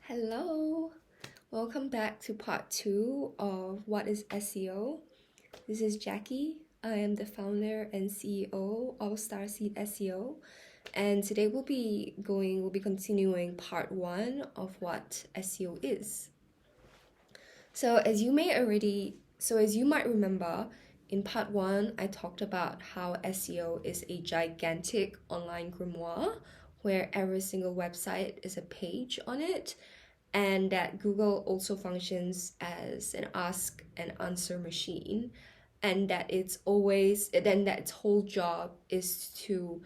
Hello, welcome back to part 2 of What is SEO. This is Jackie. I am the founder and CEO of Starseed SEO, and today we'll be continuing part 1 of what SEO is. As you might remember, in part 1 I talked about how SEO is a gigantic online grimoire where every single website is a page on it, and that Google also functions as an ask and answer machine, and that its whole job is to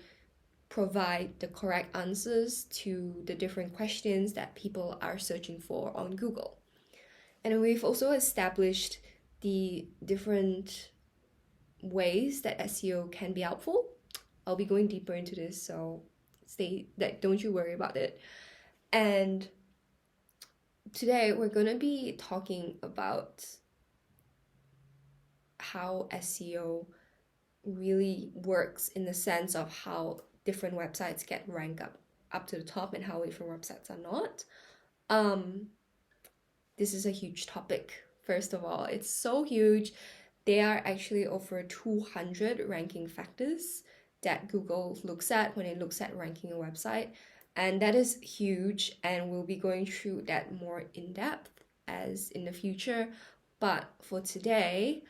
provide the correct answers to the different questions that people are searching for on Google. And we've also established the different ways that SEO can be helpful. I'll be going deeper into this, so don't you worry about it. And today we're going to be talking about how SEO really works in the sense of how different websites get ranked up to the top and how different websites are not. This is a huge topic. First of all, it's so huge. There are actually over 200 ranking factors that Google looks at when it looks at ranking a website. And that is huge, and we'll be going through that more in depth as in the future. But for today,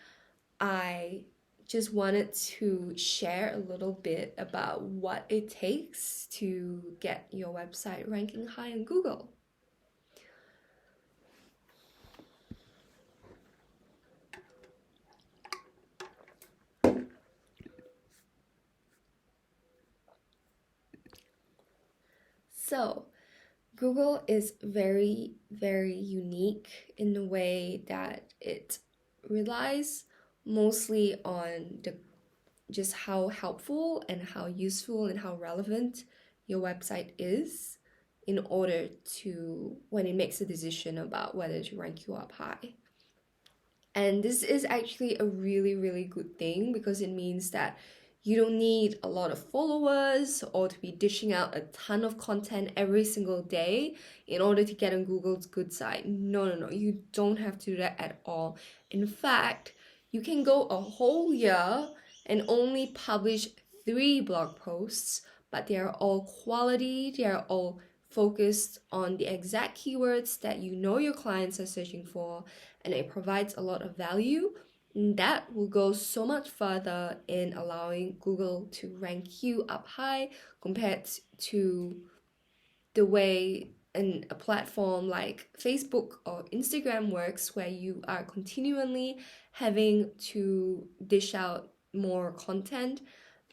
I just wanted to share a little bit about what it takes to get your website ranking high in Google. So, Google is very, very unique in the way that it relies mostly on just how helpful and how useful and how relevant your website is in order to, when it makes a decision about whether to rank you up high. And this is actually a really, really good thing because it means that you don't need a lot of followers or to be dishing out a ton of content every single day in order to get on Google's good side. No. You don't have to do that at all. In fact, you can go a whole year and only publish 3 blog posts, but they are all quality, they are all focused on the exact keywords that you know your clients are searching for, and it provides a lot of value. That will go so much further in allowing Google to rank you up high compared to the way a platform like Facebook or Instagram works, where you are continually having to dish out more content,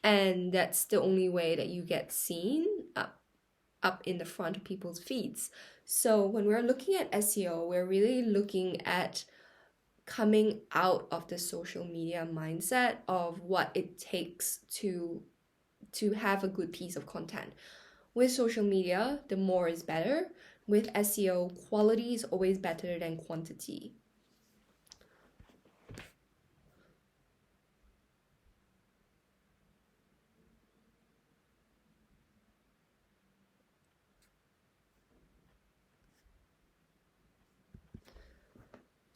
and that's the only way that you get seen up in the front of people's feeds. So when we're looking at SEO, we're really looking at coming out of the social media mindset of what it takes to have a good piece of content. With social media, the more is better. With SEO, quality is always better than quantity.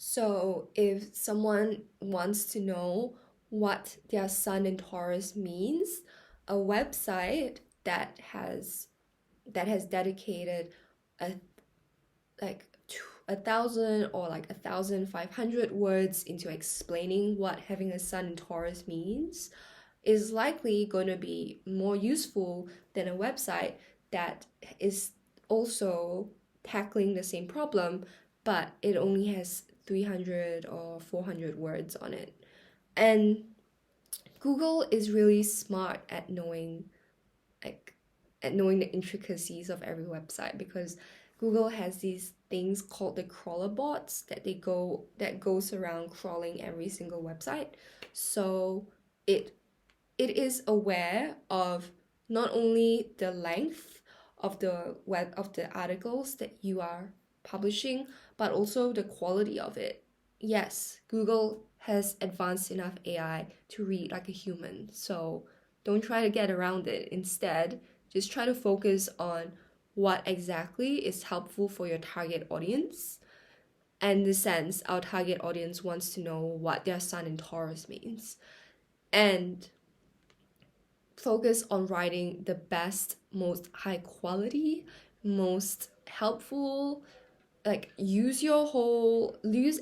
So if someone wants to know what their sun in Taurus means, a website that has dedicated a 1,000 or 1,500 words into explaining what having a sun in Taurus means is likely going to be more useful than a website that is also tackling the same problem, but it only has 300 or 400 words on it. And Google is really smart at knowing the intricacies of every website, because Google has these things called the crawler bots that goes around crawling every single website. So it is aware of not only the length of the articles that you are publishing, but also the quality of it. Yes, Google has advanced enough AI to read like a human, so don't try to get around it. Instead, just try to focus on what exactly is helpful for your target audience. And in the sense, our target audience wants to know what their sun in Taurus means. And focus on writing the best, most high quality, most helpful, like use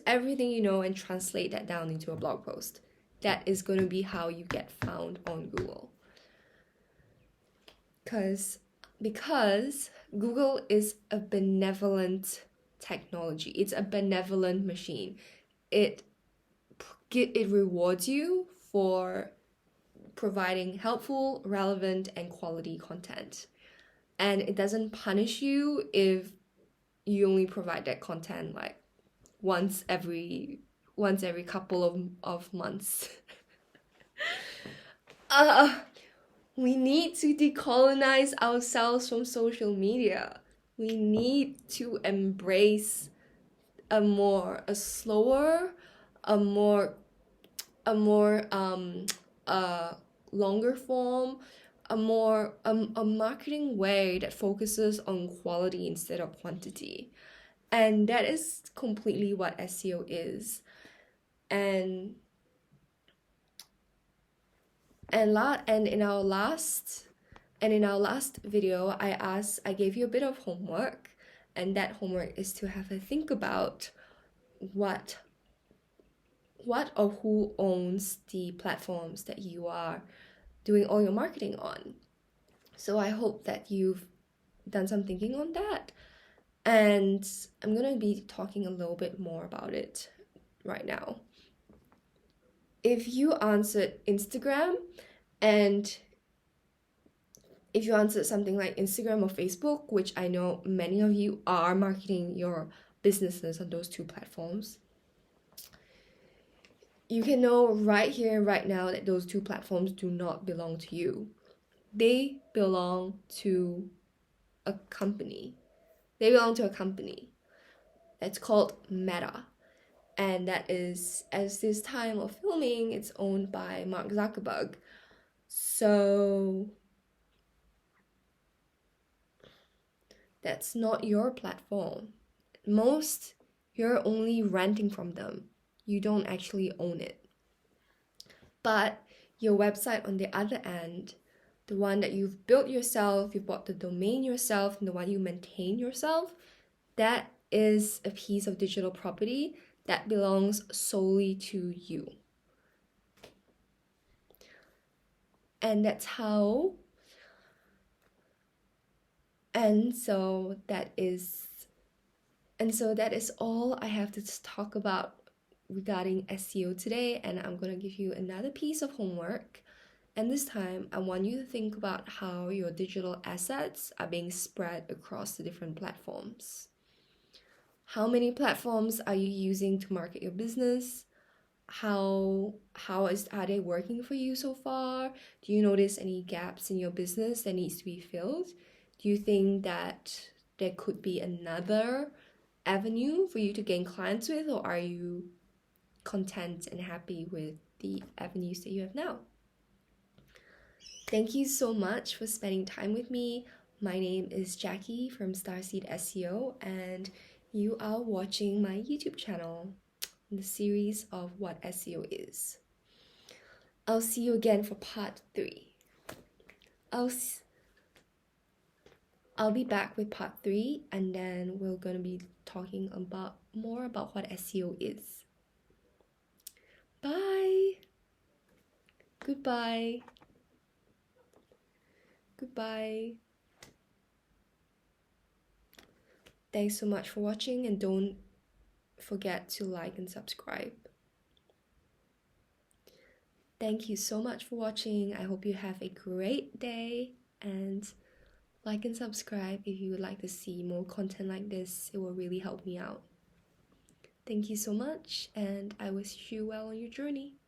everything you know and translate that down into a blog post. That is going to be how you get found on Google. Because Google is a benevolent technology. It's a benevolent machine. It rewards you for providing helpful, relevant, and quality content. And it doesn't punish you if you only provide that content like once every couple of months. We need to decolonize ourselves from social media. We need to embrace a slower, a more longer form, a marketing way that focuses on quality instead of quantity. And that is completely what SEO is. And in our last video, I gave you a bit of homework, and that homework is to have a think about what or who owns the platforms that you are doing all your marketing on. So I hope that you've done some thinking on that, and I'm gonna be talking a little bit more about it right now. If you answered Instagram, and if you answered something like Instagram or Facebook, which I know many of you are marketing your businesses on those two platforms, you can know right here and right now that those two platforms do not belong to you. They belong to a company. That's called Meta. And that is, as this time of filming, it's owned by Mark Zuckerberg. So that's not your platform. Most, you're only renting from them. You don't actually own it. But your website on the other end, the one that you've built yourself, you bought the domain yourself, and the one you maintain yourself, that is a piece of digital property that belongs solely to you. And that's how, and so that is all I have to talk about regarding SEO today. And I'm going to give you another piece of homework. And this time, I want you to think about how your digital assets are being spread across the different platforms. How many platforms are you using to market your business? Are they working for you so far? Do you notice any gaps in your business that needs to be filled? Do you think that there could be another avenue for you to gain clients with, or are you content and happy with the avenues that you have now? Thank you so much for spending time with me. My name is Jackie from Starseed SEO, and you are watching my YouTube channel, the series of what SEO is. I'll see you again for part 3. I'll be back with part 3, and then we're going to be talking more about what SEO is. Bye. Goodbye. Thanks so much for watching, and don't forget to like and subscribe. Thank you so much for watching. I hope you have a great day, and like and subscribe if you would like to see more content like this. It will really help me out. Thank you so much, and I wish you well on your journey.